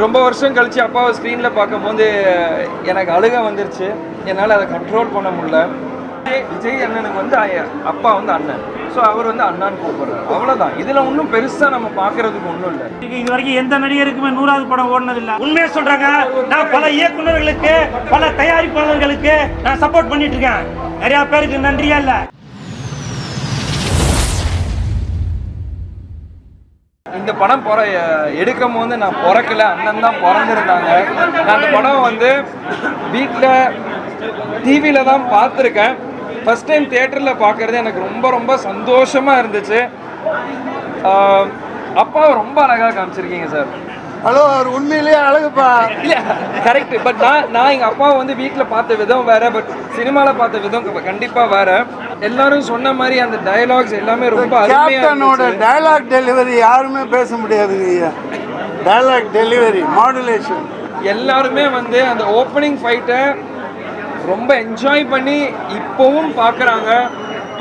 ரொம்ப வருஷம் கழிச்சு அப்பாவை ஸ்க்ரீனில் பார்க்கும்போது எனக்கு அழுக வந்துருச்சு. என்னால் அதை கண்ட்ரோல் பண்ண முடியல. விஜய் அண்ணனுக்கு வந்து அப்பா வந்து அண்ணன், ஸோ அவர் வந்து அண்ணான்னு கூப்பிடுறாரு, அவ்வளோதான். இதில் ஒன்றும் பெருசாக நம்ம பார்க்கறதுக்கு ஒன்றும் இல்லை. இது வரைக்கும் எந்த நடிகருக்குமே 100வது படம் ஓடினது இல்லை. உண்மையை சொல்றாங்க. நான் பல இயக்குநர்களுக்கு பல தயாரிப்பாளர்களுக்கு நான் சப்போர்ட் பண்ணிட்டு இருக்கேன். நிறைய பேருக்கு நன்றியா இல்லை. இந்த படம் எடுக்கும் போது நான் பிறக்கல, அண்ணன் தான் பிறந்திருந்தாங்க. நான் அந்த படம் வந்து வீட்டில் டிவியில் தான் பார்த்துருக்கேன். ஃபஸ்ட் டைம் தியேட்டரில் பார்க்குறது எனக்கு ரொம்ப ரொம்ப சந்தோஷமாக இருந்துச்சு. அப்பாவை ரொம்ப அழகாக காமிச்சிருக்கீங்க சார். ஹலோ, அவர் உண்மையிலேயே அழகுப்பா. இல்லை, கரெக்டு. பட் நான் எங்கள் அப்பாவை வந்து வீட்டில் பார்த்த விதம் வேறு, பட் சினிமாவில் பார்த்த விதம் கண்டிப்பாக வேறு. எல்லாரும் சொன்ன மாதிரி அந்த டயலாக்ஸ் எல்லாமே ரொம்ப கேப்டனோட டயலாக் டெலிவரி யாருமே பேச முடியாதுங்க ஐயா. டயலாக் டெலிவரி, மாடுலேஷன் எல்லாருமே வந்து அந்த ஓப்பனிங் ஃபைட்டை ரொம்ப என்ஜாய் பண்ணி இப்போவும் பார்க்குறாங்க.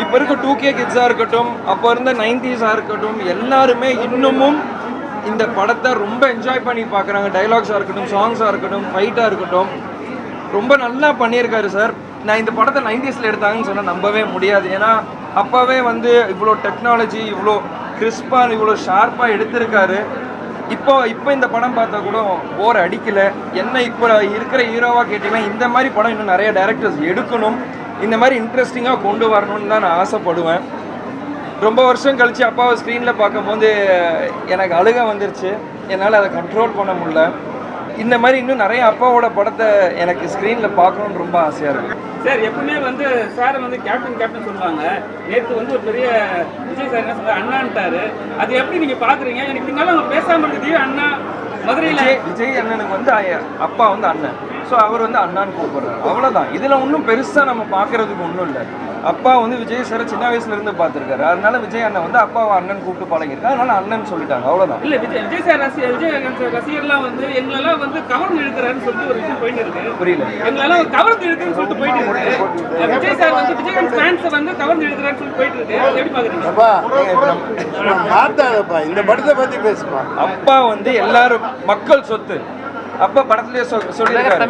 இப்போ இருக்க 2K கிட்ஸாக இருக்கட்டும், அப்போ இருந்த 90s இருக்கட்டும், எல்லாருமே இன்னமும் இந்த படத்தை ரொம்ப என்ஜாய் பண்ணி பார்க்குறாங்க. டைலாக்ஸாக இருக்கட்டும், சாங்ஸாக இருக்கட்டும், ஃபைட்டாக இருக்கட்டும், ரொம்ப நல்லா பண்ணியிருக்காரு சார். நான் இந்த படத்தை 90s எடுத்தாங்கன்னு சொன்னால் நம்பவே முடியாது. ஏன்னா அப்போவே வந்து இவ்வளோ டெக்னாலஜி, இவ்வளோ கிறிஸ்பாக, இவ்வளோ ஷார்ப்பாக எடுத்திருக்காரு. இப்போ இந்த படம் பார்த்தா கூட போர் அடிக்கலை. என்ன இப்போ இருக்கிற ஹீரோவாக கேட்டிங்கன்னா இந்த மாதிரி படம் இன்னும் நிறைய டைரக்டர்ஸ் எடுக்கணும், இந்த மாதிரி இன்ட்ரெஸ்டிங்காக கொண்டு வரணும்னு தான் நான் ஆசைப்படுவேன். ரொம்ப வருஷம் கழித்து அப்பாவை ஸ்க்ரீனில் பார்க்கும்போது எனக்கு அழுக வந்துருச்சு. என்னால் அதை கண்ட்ரோல் பண்ண முடியல. இந்த மாதிரி இன்னும் நிறைய அப்பாவோட படத்தை எனக்கு ஸ்க்ரீனில் பார்க்கணுன்னு ரொம்ப ஆசையாக இருக்குது சார். எப்பவுமே வந்து சார் வந்து கேப்டன் சொல்லுவாங்க. நேற்று வந்து ஒரு பெரிய விஜய் சார் என்ன சொல்ல அண்ணான்ட்டாரு. அது எப்படி நீங்கள் பார்க்குறீங்க? எனக்கு இருந்தாலும் அவங்க பேசாமல் இருக்குது. அண்ணா மதுரையில் விஜய் அண்ணனுக்கு வந்து அப்பா வந்து அண்ணன், ஸோ அவர் வந்து அண்ணான்னு கூப்பிடுறாரு, அவ்வளோதான். இதில் ஒன்றும் பெருசாக நம்ம பார்க்குறதுக்கு ஒன்றும் இல்லை. அப்பா வந்து விஜய் சாரை சின்ன வயசுலேருந்து பார்த்துருக்காரு, அதனால விஜய் அண்ணன் வந்து அப்பாவை அண்ணன் கூப்பிட்டு பழகிருக்காரு, அதனால அண்ணன் சொல்லிட்டாங்க, அவ்வளோதான். இல்லை, விஜய் சார் ரசிகர்லாம் வந்து எங்களெல்லாம் வந்து கவர்ந்து இழுக்கிறாருன்னு சொல்லிட்டு ஒரு விஷயம் போயிட்டு இருக்கு. புரியல, எங்களெல்லாம் கவர்ந்து இழுக்குன்னு சொல்லிட்டு போயிட்டு இருக்கு. விஜய் சார் வந்து விஜயகாந்த் ஃபேன்ஸை வந்து கவர்ந்து இழுக்கிறாருன்னு சொல்லிட்டு போயிட்டு இருக்கு. எப்படி பார்க்குறீங்க? மாத்தாதப்பா, இந்த படத்தை பற்றி பேசுப்பா. அப்பா வந்து எல்லாரும் மக்கள் சொத்து. அப்பா படத்துலேயே சொல்லியிருக்காரு,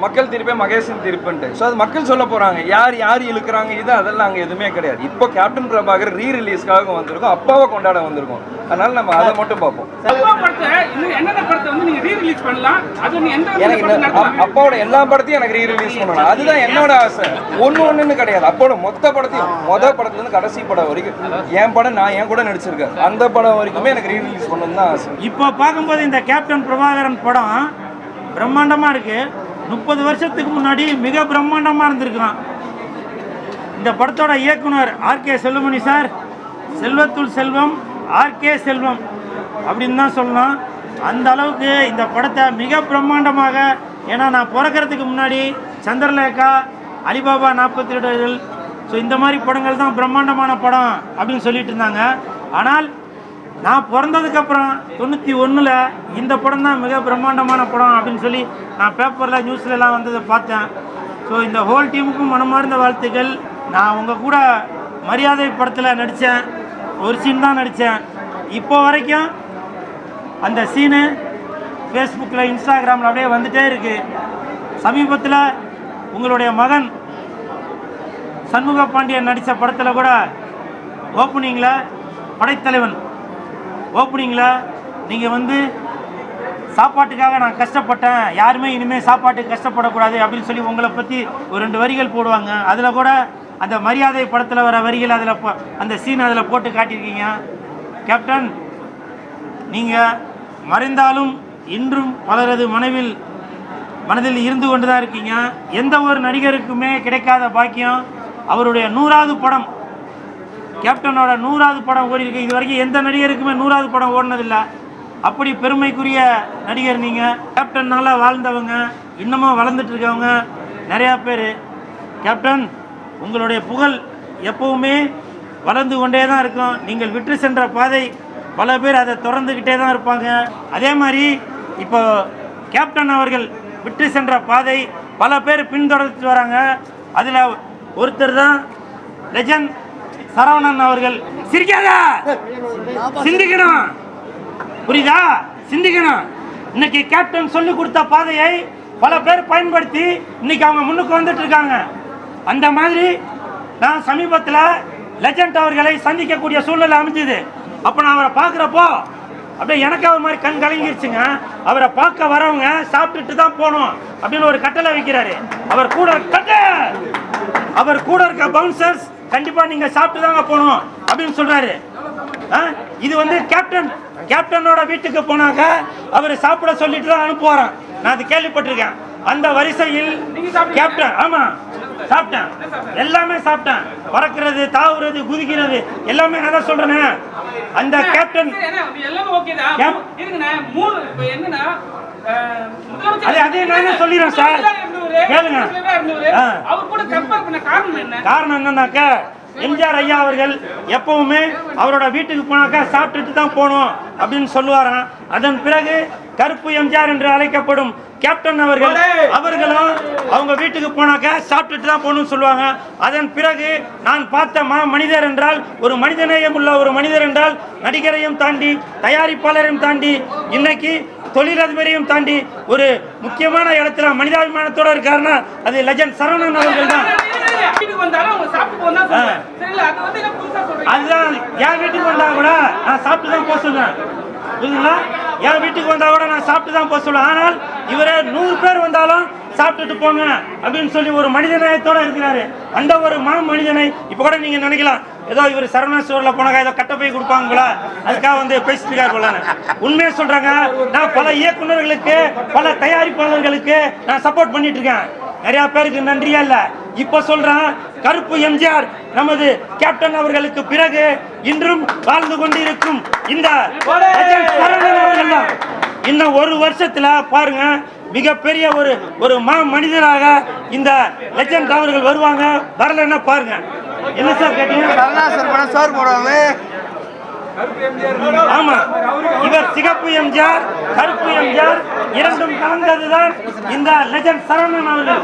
மக்கள் திருப்பி மகேசன் திருப்புன்ட்டு. ஸோ அது மக்கள் சொல்ல போகிறாங்க, யார் இழுக்கிறாங்க இது அதெல்லாம் அங்கே எதுவுமே கிடையாது. இப்போ கேப்டன் பிரபாகர் ரீரிலீஸ்க்காக வந்திருக்கோம், அப்பாவை கொண்டாட வந்திருக்கோம். அதனால நம்ம அதை மட்டும் பார்ப்போம். அப்பாவோட எல்லா படத்தையும் எனக்கு ரீரிலீஸ் பண்ணணும், அதுதான் என்னோட ஆசை. ஒன்றுன்னு கிடையாது. அப்போட மொத்த படத்தையும், மொதல் படத்துலேருந்து கடைசி படம் வரைக்கும், என் படம் நான் என் கூட நடிச்சிருக்கேன், அந்த படம் வரைக்குமே எனக்கு ரீரிலீஸ் பண்ணணும் தான் ஆசை. இப்போ பார்க்கும்போது இந்த கேப்டன் பிரபாகரன் படம் பிரம்மாண்டமாக இருக்கு. 30 வருஷத்துக்கு முன்னாடி மிக பிரம்மாண்டமாக இருந்திருக்கான். இந்த படத்தோட இயக்குனர் RK செல்வமணி சார், செல்வத்துள் செல்வம் RK செல்வம் அப்படின்னு தான் சொல்லலாம். அந்த அளவுக்கு இந்த படத்தை மிக பிரம்மாண்டமாக, ஏன்னா நான் பிறக்கிறதுக்கு முன்னாடி சந்திரலேகா, அலிபாபா 42, ஸோ இந்த மாதிரி படங்கள் தான் பிரம்மாண்டமான படம் அப்படின்னு சொல்லிட்டு இருந்தாங்க. ஆனால் நான் பிறந்ததுக்கப்புறம் 91 இந்த படம் தான் மிக பிரம்மாண்டமான படம் அப்படின்னு சொல்லி நான் பேப்பரில் நியூஸ்லலாம் வந்ததை பார்த்தேன். ஸோ இந்த ஹோல் டீமுக்கும் மனமார்ந்த வாழ்த்துக்கள். நான் உங்கள் கூட மரியாதை படத்தில் நடித்தேன், ஒரு சீன் தான் நடித்தேன். இப்போ வரைக்கும் அந்த சீனு ஃபேஸ்புக்கில், இன்ஸ்டாகிராமில் அப்படியே வந்துகிட்டே இருக்குது. சமீபத்தில் உங்களுடைய மகன் சண்முக பாண்டியன் நடித்த படத்தில் கூட ஓப்பனிங்கில் படைத்தலைவன் ஓப்பனிங்கில் நீங்கள் வந்து சாப்பாட்டுக்காக நான் கஷ்டப்பட்டேன், யாருமே இனிமேல் சாப்பாட்டுக்கு கஷ்டப்படக்கூடாது அப்படின்னு சொல்லி உங்களை பற்றி ஒரு 2 வரிகள் போடுவாங்க. அதில் கூட அந்த மரியாதை படத்தில் வர வரிகள் அதில் அந்த சீன் அதில் போட்டு காட்டியிருக்கீங்க. கேப்டன், நீங்கள் மறைந்தாலும் இன்றும் பலரது மனதில் இருந்து கொண்டு தான் இருக்கீங்க. எந்த ஒரு நடிகருக்குமே கிடைக்காத பாக்கியம் அவருடைய 100வது படம், கேப்டனோட 100வது படம் ஓடி இருக்கு. இது வரைக்கும் எந்த நடிகருக்குமே 100வது படம் ஓடினதில்லை. அப்படி பெருமைக்குரிய நடிகர் நீங்கள். கேப்டன்னால வாழ்ந்தவங்க, இன்னமும் வளர்ந்துட்டு இருக்கவங்க நிறையா பேர். கேப்டன், உங்களுடைய புகழ் எப்பவுமே வளர்ந்து கொண்டே தான் இருக்கும். நீங்கள் விட்டு சென்ற பாதை பல பேர் அதை தொடர்ந்துக்கிட்டே தான் இருப்பாங்க. அதே மாதிரி இப்போ கேப்டன் அவர்கள் விட்டு சென்ற பாதை பல பேர் பின்தொடர்ந்து வராங்க. அதில் ஒருத்தர் தான் லெஜண்ட் சரவணன் அவர்கள். சிரிக்காத, சிந்திக்கணும், புரியுதா? சிந்திக்கணும். இன்னைக்கு கேப்டன் சொல்லி கொடுத்த பாதையை பல பேர் பயன்படுத்தி இன்னைக்கு அவங்க முன்னுக்கு வந்துட்டு இருக்காங்க. அந்த மாதிரி நான் சமீபத்தில் லெஜண்ட் அவர்களை சந்திக்கக்கூடிய சூழ்நிலை அமைஞ்சது. அப்போ நான் அவரை பார்க்குறப்போ அப்படியே எனக்கு அவர் மாதிரி கண் கலங்கிருச்சுங்க. அவரை பார்க்க வரவங்க சாப்பிட்டுட்டு தான் போகணும் அப்படின்னு ஒரு கட்டளை வைக்கிறாரு. அவர் கூட இருக்க பவுன்சர்ஸ் கண்டிப்பா நீங்க சாப்பிட்டு தாங்க போகணும் அப்படின்னு சொல்றாரு. இது வந்து கேப்டனோட வீட்டுக்கு போனாக்க அவர் சாப்பிட சொல்லிட்டு தான் அனுப்புவாராம். நான் அது கேள்விப்பட்டிருக்கேன். அந்த வரிசையில் கேப்டன் ஆமா சாப்பிட்டேன், எல்லாமே சாப்பிட்டேன். பறக்கிறது, தாவுறது, குதிக்கிறது எல்லாமே நான் தான் சொல்றேன். அந்த கேப்டன் அதே நானே சொல்லிடுறேன் சார், கேளுங்க. காரணம் என்னன்னாக்க எம்ஜிஆர் ஐயா அவர்கள் எப்பவுமே அவரோட வீட்டுக்கு போனாக்கா சாப்பிட்டுட்டு தான் போகணும் அப்படின்னு சொல்லுவாராம். அதன் பிறகு கருப்பு எம்ஜிஆர் என்று அழைக்கப்படும் கேப்டன் அவர்களும் அவங்க வீட்டுக்கு போனாக்கா சாப்பிட்டுட்டு தான் போகணும்னு சொல்லுவாங்க. அதன் பிறகு நான் பார்த்த மனிதர் என்றால் ஒரு மனிதநேயம் உள்ள ஒரு மனிதர் என்றால் நடிகரையும் தாண்டி தயாரிப்பாளரையும் தாண்டி இன்னைக்கு தொழிலதிபரையும் தாண்டி ஒரு முக்கியமான இடத்துல மனிதாபிமானத்தோட இருக்காருன்னா அது லெஜண்ட் சரவணன் அவர்கள் தான். அதுதான் என் வீட்டுக்கு வந்தா கூட நான் சாப்பிட்டு தான் போக சொல்லுவேன். புரியுதுங்களா? என் வீட்டுக்கு வந்தா கூட நான் சாப்பிட்டு தான் போக சொல்லுவேன். ஆனால் இவரே 100 பேர் வந்தாலும் சாப்பிட்டுட்டு போங்க அப்படின்னு சொல்லி ஒரு மனிதநேயத்தோட இருக்கிறாரு. அந்த ஒரு மனிதனை இப்ப கூட நீங்க நினைக்கலாம் ஏதோ இவர் சரவணா ஸ்டோர்ல போனாங்க ஏதோ கட்ட போய் கொடுப்பாங்களா அதுக்காக வந்து பேசிட்டு இருக்காரு போல. உண்மையை சொல்றாங்க, நான் பல இயக்குநர்களுக்கு பல தயாரிப்பாளர்களுக்கு நான் சப்போர்ட் பண்ணிட்டு இருக்கேன். நிறைய பேருக்கு நன்றியா இல்ல. இப்ப சொல்றேன், கருப்பு எம்ஜிஆர் நமது கேப்டன் அவர்களுக்கு பிறகு இன்றும் வாழ்ந்து கொண்டிருக்கும் இந்த அவர்கள் தான். இன்னும் ஒரு வருஷத்துல பாருங்க மிகப்பெரிய ஒரு மனிதராக இந்த லெஜண்ட் அவர்கள் வருவாங்க. வரலன்னா பாருங்க. என்ன சார் கேட்டீங்க? ஆமா, இவர் சிகப்பு எம்ஜிஆர், கருப்பு எம்ஜிஆர் இரண்டும் கலந்ததுதான் இந்த லெஜண்ட் சரவணன் அவர்கள்.